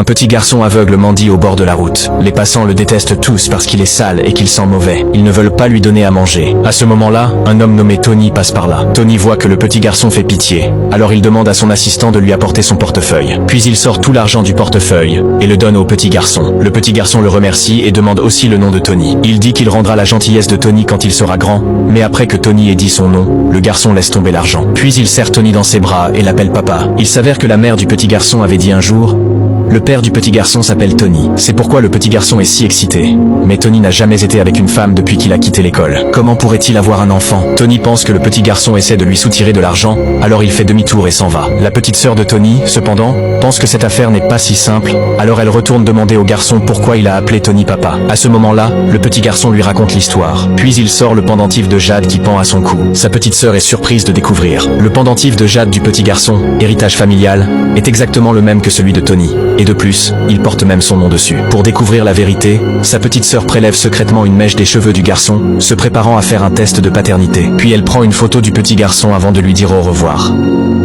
Un petit garçon aveugle mendie au bord de la route. Les passants le détestent tous parce qu'il est sale et qu'il sent mauvais. Ils ne veulent pas lui donner à manger. À ce moment-là, un homme nommé Tony passe par là. Tony voit que le petit garçon fait pitié. Alors il demande à son assistant de lui apporter son portefeuille. Puis il sort tout l'argent du portefeuille et le donne au petit garçon. Le petit garçon le remercie et demande aussi le nom de Tony. Il dit qu'il rendra la gentillesse de Tony quand il sera grand, mais après que Tony ait dit son nom, le garçon laisse tomber l'argent. Puis il serre Tony dans ses bras et l'appelle papa. Il s'avère que la mère du petit garçon avait dit un jour: le père du petit garçon s'appelle Tony. C'est pourquoi le petit garçon est si excité. Mais Tony n'a jamais été avec une femme depuis qu'il a quitté l'école. Comment pourrait-il avoir un enfant? Tony pense que le petit garçon essaie de lui soutirer de l'argent, alors il fait demi-tour et s'en va. La petite sœur de Tony, cependant, pense que cette affaire n'est pas si simple, alors elle retourne demander au garçon pourquoi il a appelé Tony papa. À ce moment-là, le petit garçon lui raconte l'histoire. Puis il sort le pendentif de jade qui pend à son cou. Sa petite sœur est surprise de découvrir. Le pendentif de jade du petit garçon, héritage familial, est exactement le même que celui de Tony. Et de plus, il porte même son nom dessus. Pour découvrir la vérité, sa petite sœur prélève secrètement une mèche des cheveux du garçon, se préparant à faire un test de paternité. Puis elle prend une photo du petit garçon avant de lui dire au revoir.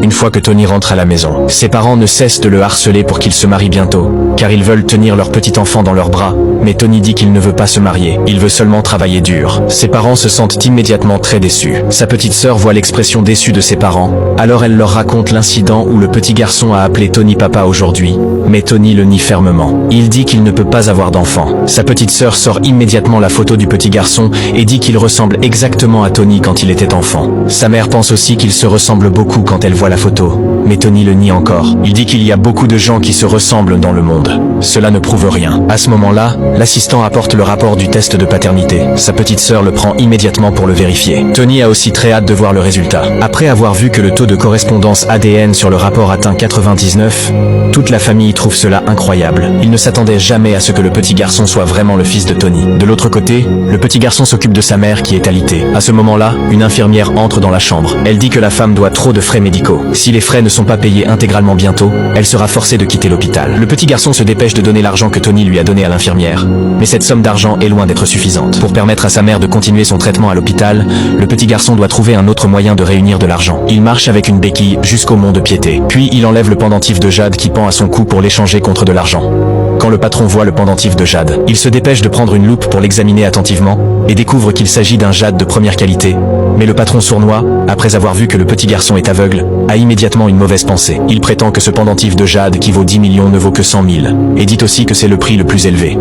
Une fois que Tony rentre à la maison, ses parents ne cessent de le harceler pour qu'il se marie bientôt, car ils veulent tenir leur petit enfant dans leurs bras. Mais Tony dit qu'il ne veut pas se marier, il veut seulement travailler dur. Ses parents se sentent immédiatement très déçus. Sa petite sœur voit l'expression déçue de ses parents, alors elle leur raconte l'incident où le petit garçon a appelé Tony papa aujourd'hui. Mais Tony le nie fermement. Il dit qu'il ne peut pas avoir d'enfant. Sa petite sœur sort immédiatement la photo du petit garçon et dit qu'il ressemble exactement à Tony quand il était enfant. Sa mère pense aussi qu'il se ressemble beaucoup quand elle voit la photo. Mais Tony le nie encore. Il dit qu'il y a beaucoup de gens qui se ressemblent dans le monde. Cela ne prouve rien. À ce moment-là, l'assistant apporte le rapport du test de paternité. Sa petite sœur le prend immédiatement pour le vérifier. Tony a aussi très hâte de voir le résultat. Après avoir vu que le taux de correspondance ADN sur le rapport atteint 99, toute la famille trouve cela incroyable. Ils ne s'attendaient jamais à ce que le petit garçon soit vraiment le fils de Tony. De l'autre côté, le petit garçon s'occupe de sa mère qui est alitée. À ce moment-là, une infirmière entre dans la chambre. Elle dit que la femme doit trop de frais médicaux. Si les frais ne sont pas payés intégralement bientôt, elle sera forcée de quitter l'hôpital. Le petit garçon se dépêche de donner l'argent que Tony lui a donné à l'infirmière. Mais cette somme d'argent est loin d'être suffisante. Pour permettre à sa mère de continuer son traitement à l'hôpital, le petit garçon doit trouver un autre moyen de réunir de l'argent. Il marche avec une béquille jusqu'au mont de Piété. Puis il enlève le pendentif de jade qui pend à son cou pour l'échanger contre de l'argent. Quand le patron voit le pendentif de jade, il se dépêche de prendre une loupe pour l'examiner attentivement et découvre qu'il s'agit d'un jade de première qualité. Mais le patron sournois, après avoir vu que le petit garçon est aveugle, a immédiatement une mauvaise pensée. Il prétend que ce pendentif de jade qui vaut 10 millions ne vaut que 100 000, et dit aussi que c'est le prix le plus élevé.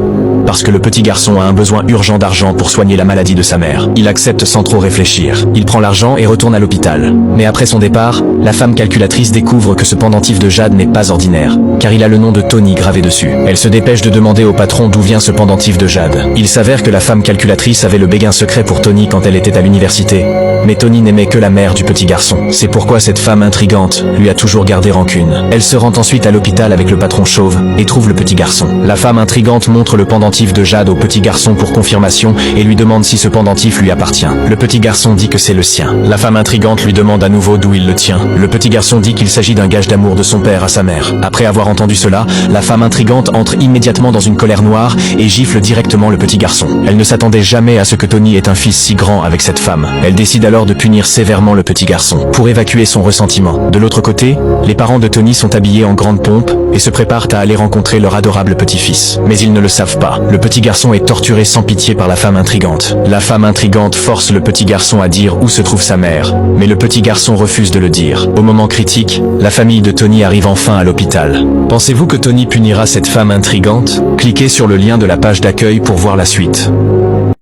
Parce que le petit garçon a un besoin urgent d'argent pour soigner la maladie de sa mère. Il accepte sans trop réfléchir. Il prend l'argent et retourne à l'hôpital. Mais après son départ, la femme calculatrice découvre que ce pendentif de jade n'est pas ordinaire, car il a le nom de Tony gravé dessus. Elle se dépêche de demander au patron d'où vient ce pendentif de jade. Il s'avère que la femme calculatrice avait le béguin secret pour Tony quand elle était à l'université. Mais Tony n'aimait que la mère du petit garçon. C'est pourquoi cette femme intrigante lui a toujours gardé rancune. Elle se rend ensuite à l'hôpital avec le patron chauve et trouve le petit garçon. La femme intrigante montre le pendentif de jade au petit garçon pour confirmation et lui demande si ce pendentif lui appartient. Le petit garçon dit que c'est le sien. La femme intrigante lui demande à nouveau d'où il le tient. Le petit garçon dit qu'il s'agit d'un gage d'amour de son père à sa mère. Après avoir entendu cela, la femme intrigante entre immédiatement dans une colère noire et gifle directement le petit garçon. Elle ne s'attendait jamais à ce que Tony ait un fils si grand avec cette femme. Elle décide alors de punir sévèrement le petit garçon pour évacuer son ressentiment. De l'autre côté, les parents de Tony sont habillés en grande pompe et se préparent à aller rencontrer leur adorable petit-fils. Mais ils ne le savent pas. Le petit garçon est torturé sans pitié par la femme intrigante. La femme intrigante force le petit garçon à dire où se trouve sa mère, mais le petit garçon refuse de le dire. Au moment critique, la famille de Tony arrive enfin à l'hôpital. Pensez-vous que Tony punira cette femme intrigante? Cliquez sur le lien de la page d'accueil pour voir la suite.